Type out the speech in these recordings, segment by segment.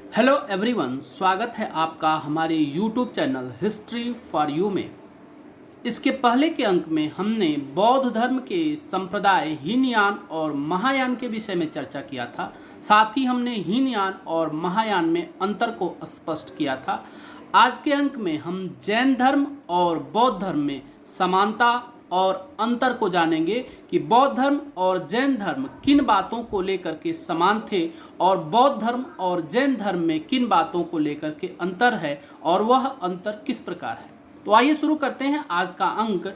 Hello everyone, स्वागत है आपका हमारे YouTube channel history for you में। इसके पहले के अंक में हमने बौद्ध धर्म के संप्रदाय हीनयान और महायान के विषय में चर्चा किया था। साथ ही हमने हीनयान और महायान में अंतर को स्पष्ट किया था। आज के अंक में हम जैन धर्म और बौद्ध धर्म में समानता और अंतर को जानेंगे कि बौद्ध धर्म और जैन धर्म किन बातों को लेकर के समान थे और बौद्ध धर्म और जैन धर्म में किन बातों को लेकर के अंतर है और वह अंतर किस प्रकार है। तो आइए शुरू करते हैं आज का अंक,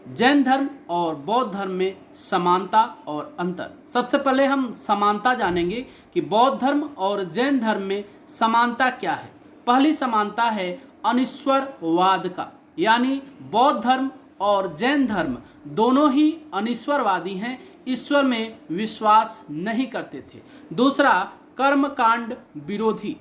जैन धर्म और बौद्ध धर्म में समानता और अंतर। सबसे पहले हम समानता जानेंगे कि बौद्ध धर्म और जैन धर्म में समानता क्या है। पहली समानता है अनिश्वरवाद का, यानी बौद्ध धर्म और जैन धर्म दोनों ही अनिश्वरवादी हैं, ईश्वर में विश्वास नहीं करते थे। दूसरा, कर्मकांड विरोधी,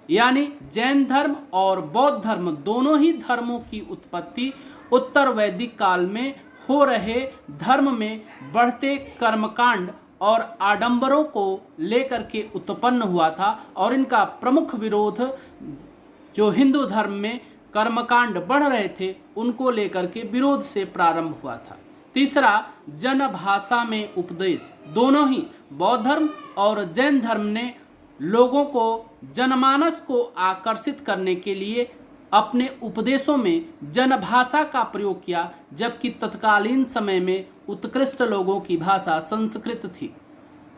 यानी जैन धर्म और बौद्ध धर्म दोनों ही धर्मों की उत्पत्ति उत्तर वैदिक काल में हो रहे धर्म में बढ़ते कर्मकांड और आडंबरों को लेकर के उत्पन्न हुआ था और इनका प्रमुख विरोध जो हिंदू धर्म में कर्मकांड बढ़ रहे थे उनको लेकर के विरोध से प्रारंभ हुआ था। तीसरा, जनभाषा में उपदेश, दोनों ही बौद्ध धर्म और जैन धर्म ने लोगों को जनमानस को आकर्षित करने के लिए अपने उपदेशों में जनभाषा का प्रयोग किया, जबकि तत्कालीन समय में उत्कृष्ट लोगों की भाषा संस्कृत थी।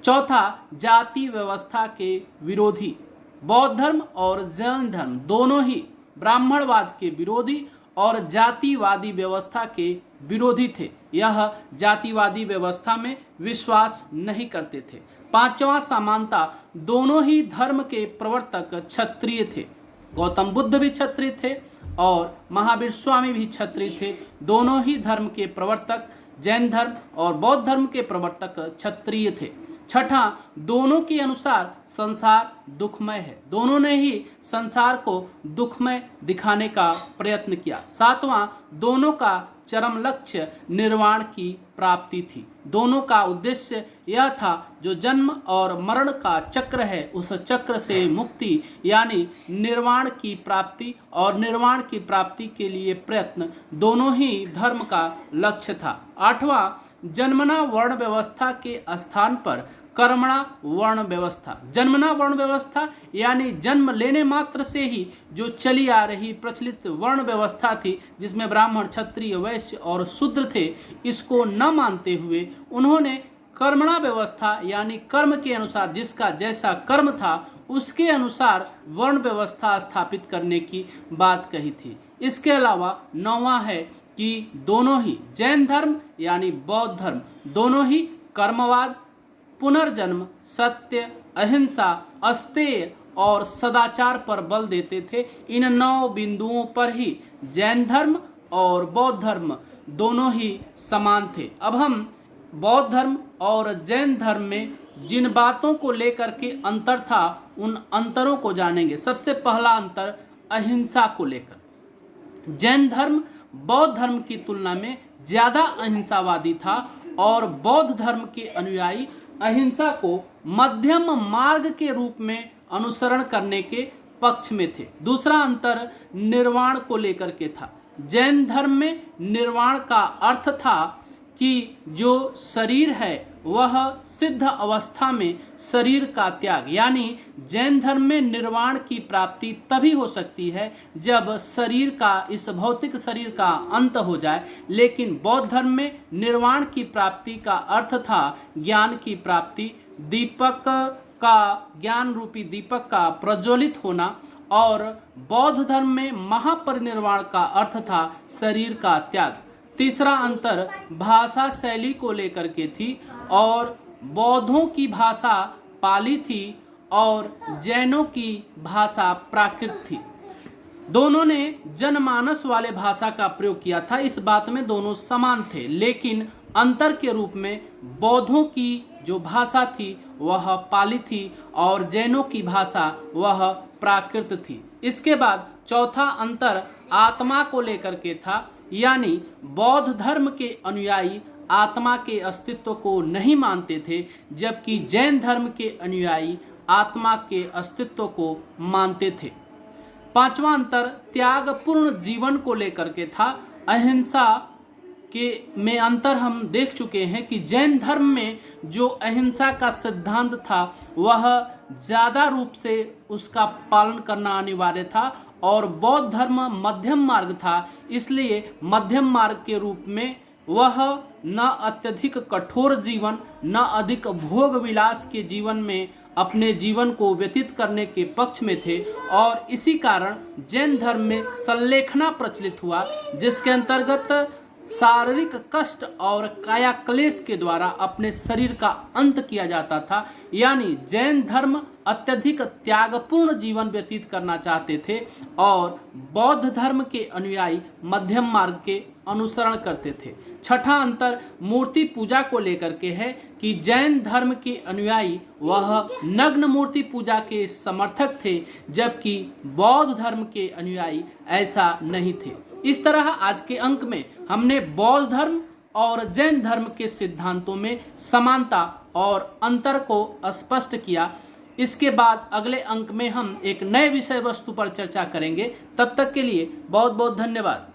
चौथा, जाति व्यवस्था के विरोधी, बौद्ध धर्म और जैन धर्म दोनों ही ब्राह्मणवाद के विरोधी और जातिवादी व्यवस्था के विरोधी थे। यह जातिवादी व्यवस्था में विश्वास नहीं करते थे। पांचवा, समानता, दोनों ही धर्म के प्रवर्तक क्षत्रिय थे। गौतम बुद्ध भी क्षत्रिय थे और महावीर स्वामी भी क्षत्रिय थे। दोनों ही धर्म के प्रवर्तक, जैन धर्म और बौद्ध धर्म के प्रवर्तक क्षत्रिय थे। छठा, दोनों के अनुसार संसार दुखमय है, दोनों ने ही संसार को दुखमय दिखाने का प्रयत्न किया। सातवां, दोनों का चरम लक्ष्य निर्वाण की प्राप्ति थी। दोनों का उद्देश्य यह था जो जन्म और मरण का चक्र है उस चक्र से मुक्ति यानी निर्वाण की प्राप्ति और निर्वाण की प्राप्ति के लिए प्रयत्न दोनों ही धर्म का लक्ष्य था। आठवां, जन्मना वर्ण व्यवस्था के स्थान पर कर्मणा वर्ण व्यवस्था, जन्मना वर्ण व्यवस्था यानी जन्म लेने मात्र से ही जो चली आ रही प्रचलित वर्ण व्यवस्था थी जिसमें ब्राह्मण, क्षत्रिय, वैश्य और शूद्र थे, इसको न मानते हुए उन्होंने कर्मणा व्यवस्था यानी कर्म के अनुसार जिसका जैसा कर्म था उसके अनुसार वर्ण व्यवस्था स्थापित करने की बात कही थी। इसके अलावा नौवां है कि दोनों ही जैन धर्म यानी बौद्ध धर्म दोनों ही कर्मवाद, पुनर्जन्म, सत्य, अहिंसा, अस्तेय और सदाचार पर बल देते थे। इन 9 बिंदुओं पर ही जैन धर्म और बौद्ध धर्म दोनों ही समान थे। अब हम बौद्ध धर्म और जैन धर्म में जिन बातों को लेकर के अंतर था उन अंतरों को जानेंगे। सबसे पहला अंतर अहिंसा को लेकर। जैन धर्म बौद्ध धर्म की तुलना में ज़्यादा अहिंसावादी था और बौद्ध धर्म के अनुयायी अहिंसा को मध्यम मार्ग के रूप में अनुसरण करने के पक्ष में थे। दूसरा अंतर निर्वाण को लेकर के था। जैन धर्म में निर्वाण का अर्थ था कि जो शरीर है वह सिद्ध अवस्था में शरीर का त्याग, यानी जैन धर्म में निर्वाण की प्राप्ति तभी हो सकती है जब शरीर का, इस भौतिक शरीर का अंत हो जाए। लेकिन बौद्ध धर्म में निर्वाण की प्राप्ति का अर्थ था ज्ञान की प्राप्ति, दीपक का, ज्ञान रूपी दीपक का प्रज्वलित होना, और बौद्ध धर्म में महापरिनिर्वाण का अर्थ था शरीर का त्याग। तीसरा अंतर भाषा शैली को लेकर के थी और बौद्धों की भाषा पाली थी और जैनों की भाषा प्राकृत थी। दोनों ने जनमानस वाले भाषा का प्रयोग किया था, इस बात में दोनों समान थे, लेकिन अंतर के रूप में बौद्धों की जो भाषा थी वह पाली थी और जैनों की भाषा वह प्राकृत थी। इसके बाद चौथा अंतर आत्मा को लेकर के था, यानी बौद्ध धर्म के अनुयायी आत्मा के अस्तित्व को नहीं मानते थे, जबकि जैन धर्म के अनुयायी आत्मा के अस्तित्व को मानते थे। पांचवा अंतर त्यागपूर्ण जीवन को लेकर के था। अहिंसा के में अंतर हम देख चुके हैं कि जैन धर्म में जो अहिंसा का सिद्धांत था वह ज़्यादा रूप से उसका पालन करना अनिवार्य था और बौद्ध धर्म मध्यम मार्ग था, इसलिए मध्यम मार्ग के रूप में वह न अत्यधिक कठोर जीवन न अधिक भोग विलास के जीवन में अपने जीवन को व्यतीत करने के पक्ष में थे। और इसी कारण जैन धर्म में संलेखना प्रचलित हुआ, जिसके अंतर्गत शारीरिक कष्ट और काया क्लेश के द्वारा अपने शरीर का अंत किया जाता था। यानी जैन धर्म अत्यधिक त्यागपूर्ण जीवन व्यतीत करना चाहते थे और बौद्ध धर्म के अनुयायी मध्यम मार्ग के अनुसरण करते थे। छठा अंतर मूर्ति पूजा को लेकर के है कि जैन धर्म के अनुयायी वह नग्न मूर्ति पूजा के समर्थक थे, जबकि बौद्ध धर्म के अनुयायी ऐसा नहीं थे। इस तरह आज के अंक में हमने बौद्ध धर्म और जैन धर्म के सिद्धांतों में समानता और अंतर को स्पष्ट किया। इसके बाद अगले अंक में हम एक नए विषय वस्तु पर चर्चा करेंगे। तब तक के लिए बहुत बहुत धन्यवाद।